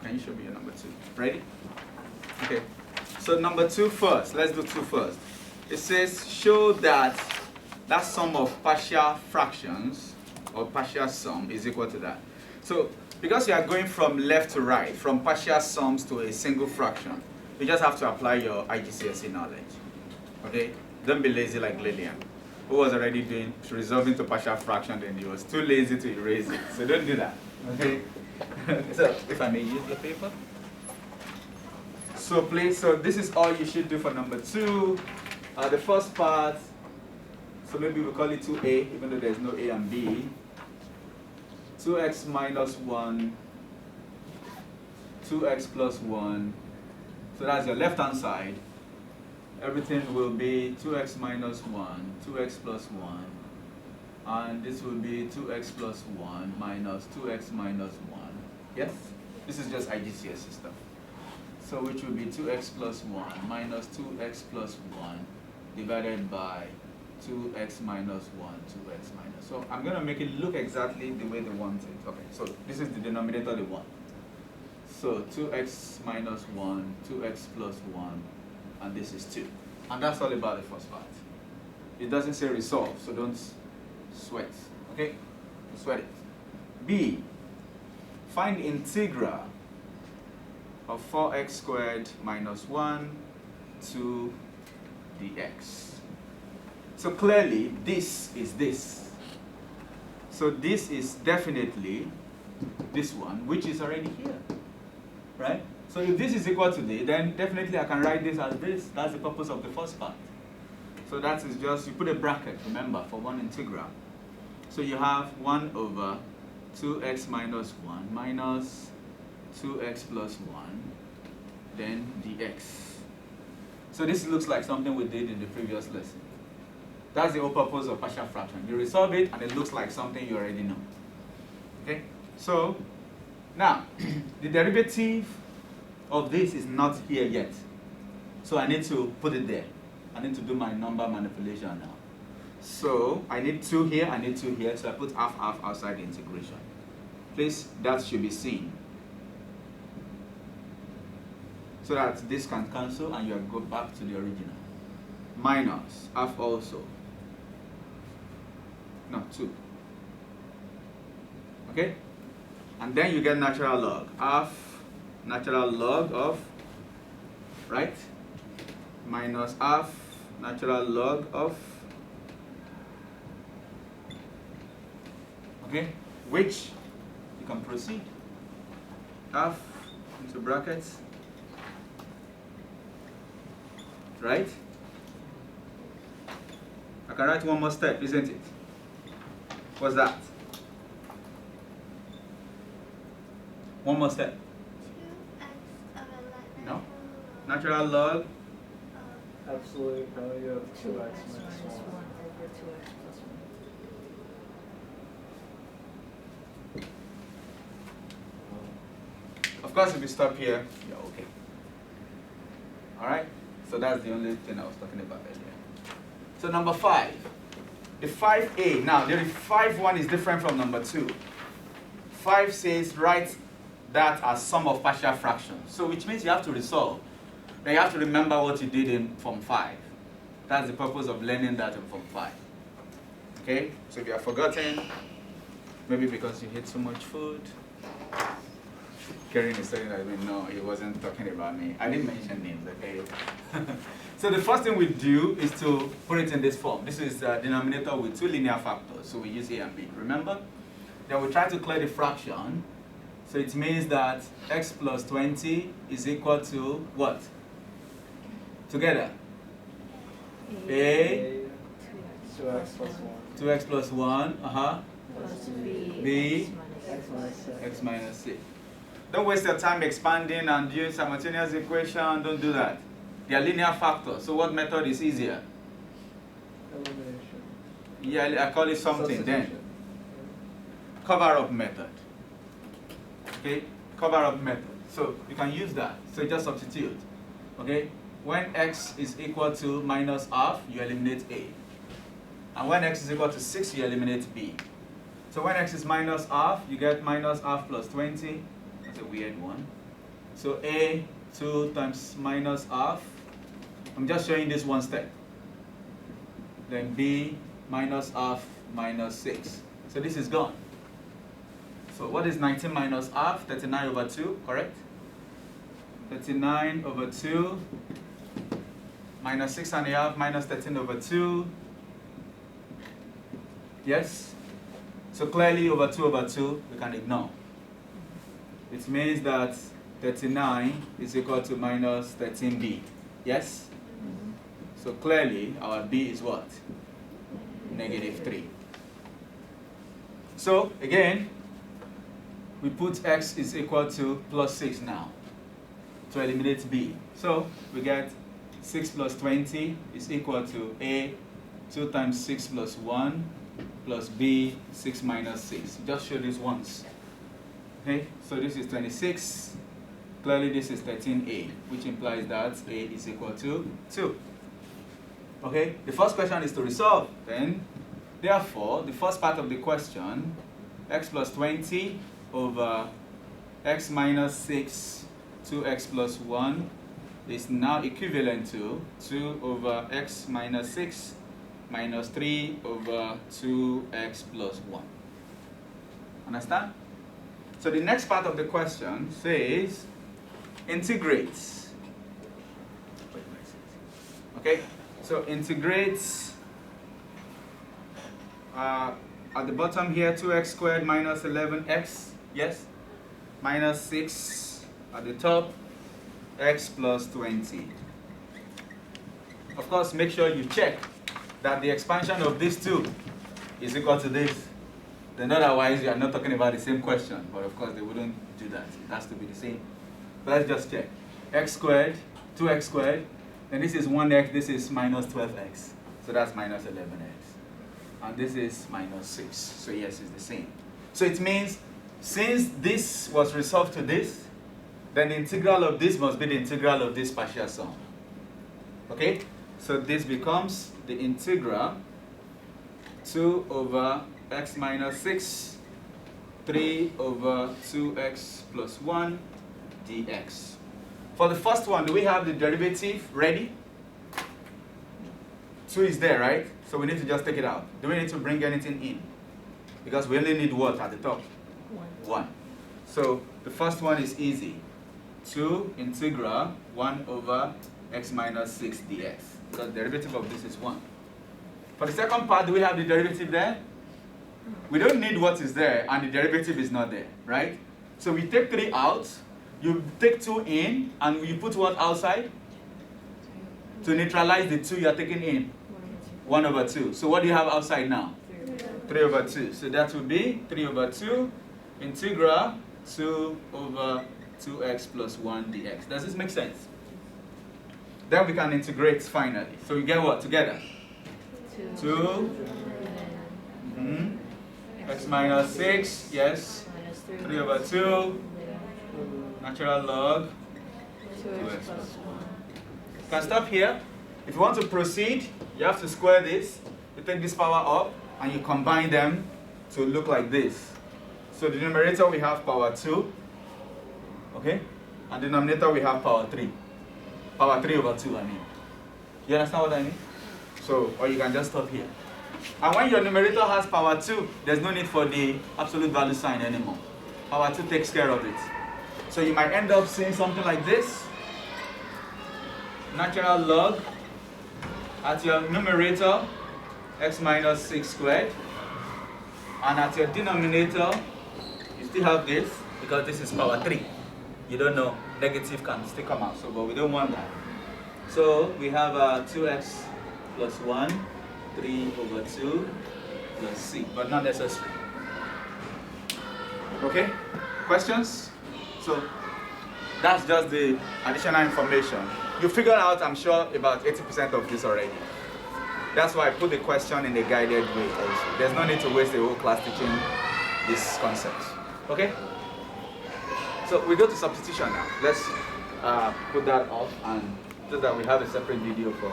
can you show me your number 2? Ready? Okay. So number 2 first. Let's do 2 first. It says show that sum of partial fractions or partial sum is equal to that. So because you are going from left to right, from partial sums to a single fraction, you just have to apply your IGCSE knowledge. Okay? Don't be lazy like Lillian, who was already resolving to partial fraction and he was too lazy to erase it. So don't do that. Okay? So if I may use the paper. So please, so this is all you should do for number 2. The first part, so maybe we'll call it 2a, even though there's no a and b. 2x minus 1, 2x plus 1. So that's your left-hand side. Everything will be 2x minus 1, 2x plus 1. And this will be 2x plus 1 minus 2x minus 1. Yes? This is just IGCSE stuff. So which will be 2x plus 1 minus 2x plus 1 divided by 2x minus 1, 2x minus. So I'm going to make it look exactly the way they want it. Okay, so this is the denominator they want. So 2x minus 1, 2x plus 1, and this is 2. And that's all about the first part. It doesn't say resolve, so don't sweat. Okay? Sweat it. B, find the integral of 4x squared minus 1 to dx. So clearly, this is this. So this is definitely this one, which is already here. Right? So if this is equal to this, then definitely I can write this as this. That's the purpose of the first part. So that is just, you put a bracket, remember, for one integral. So you have 1 over 2x minus 1 minus 2x plus 1, then dx. So this looks like something we did in the previous lesson. That's the whole purpose of partial fraction. You resolve it, and it looks like something you already know. Okay? So, now, the derivative of this is not here yet. So I need to put it there. I need to do my number manipulation now. So I need 2 here, I need 2 here, so I put half outside the integration. Please, that should be seen. So that this can cancel and you go back to the original. Minus half also. No, 2. Okay? And then you get natural log. Half natural log of, right? Minus half natural log of, okay? Which you can proceed. Half into brackets. Right? I can write one more step, isn't it? What's that? One more step. 2x No? Natural log. Absolute value of 2x minus 1. over 2x plus 1. Of course, if you stop here, you're okay. Alright? So that's the only thing I was talking about earlier. So number 5. The 5a. Now, the 5 one is different from number 2. 5 says write that as sum of partial fractions. So which means you have to resolve. Then you have to remember what you did in Form 5. That's the purpose of learning that in Form 5. Okay? So if you have forgotten, maybe because you ate so much food, Karen is saying that, no, he wasn't talking about me. I didn't mention names, okay? So the first thing we do is to put it in this form. This is a denominator with 2 linear factors, so we use a and b, remember? Then we try to clear the fraction. So it means that x plus 20 is equal to what? Together. A, 2x plus 1. 2x plus 1, Plus B, X minus 6. x minus 6. Don't waste your time expanding and doing simultaneous equation. Don't do that. They are linear factors. So what method is easier? Elimination. Yeah, I call it something then. Cover-up method. Okay? Cover-up method. So you can use that. So just substitute. Okay? When x is equal to minus half, you eliminate a. And when x is equal to 6, you eliminate b. So when x is minus half, you get minus half plus 20. That's a weird one. So A 2 times minus half. I'm just showing this one step. Then B minus half minus 6. So this is gone. So what is 19 minus half? 39 over 2, correct? 39 over 2 minus 6 and a half minus 13 over 2. Yes? So clearly over 2 over 2 we can ignore. It means that 39 is equal to minus 13b. Yes? So clearly our b is what? Negative 3. So again, we put x is equal to plus 6 now to eliminate b. So we get 6 plus 20 is equal to a 2 times 6 plus 1 plus b 6 minus 6. Just show this once. Okay, so this is 26. Clearly this is 13a, which implies that a is equal to 2. Okay, the first question is to resolve. Then, therefore, the first part of the question, x plus 20 over x minus 6 2x plus 1 is now equivalent to 2 over x minus 6 minus 3 over 2x plus 1. Understand? So the next part of the question says integrate. Okay, so integrate at the bottom here 2x squared minus 11x, yes, minus 6 at the top, x plus 20. Of course, make sure you check that the expansion of these two is equal to this. Then otherwise you are not talking about the same question, but of course they wouldn't do that. It has to be the same. But let's just check. X squared, 2x squared, then this is 1x, this is minus 12x. So that's minus 11x. And this is minus 6. So yes, it's the same. So it means since this was resolved to this, then the integral of this must be the integral of this partial sum. Okay? So this becomes the integral 2 over x minus 6, 3 over 2x plus 1 dx. For the first one, do we have the derivative ready? 2 is there, right? So we need to just take it out. Do we need to bring anything in? Because we only need what at the top? 1. So the first one is easy. 2 integral 1 over x minus 6 dx. Because the derivative of this is 1. For the second part, do we have the derivative there? We don't need what is there, and the derivative is not there, right? So we take 3 out, you take 2 in, and you put what outside? To neutralize the 2 you are taking in. 1 over 2. So what do you have outside now? 3 over 2. So that would be 3 over 2 integral 2 over 2x plus 1 dx. Does this make sense? Then we can integrate finally. So we get what together? 2 x minus 6, yes, 3 over 2, natural log 2x plus 1. You can stop here. If you want to proceed, you have to square this. You take this power up and you combine them to look like this. So the numerator we have power 2, okay, and the denominator we have power 3. Power 3 over 2, I mean. You understand what I mean? So, or you can just stop here. And when your numerator has power 2, there's no need for the absolute value sign anymore. Power 2 takes care of it. So you might end up seeing something like this. Natural log at your numerator, x minus 6 squared. And at your denominator, you still have this, because this is power 3. You don't know, negative can still come out, so, but we don't want that. So we have 2x plus 1, 3 over 2 plus c, but not necessary. Okay? Questions? So that's just the additional information. You figured out, I'm sure, about 80% of this already. That's why I put the question in a guided way also. There's no need to waste the whole class teaching these concepts. Okay? So we go to substitution now. Let's put that off, and so that we have a separate video for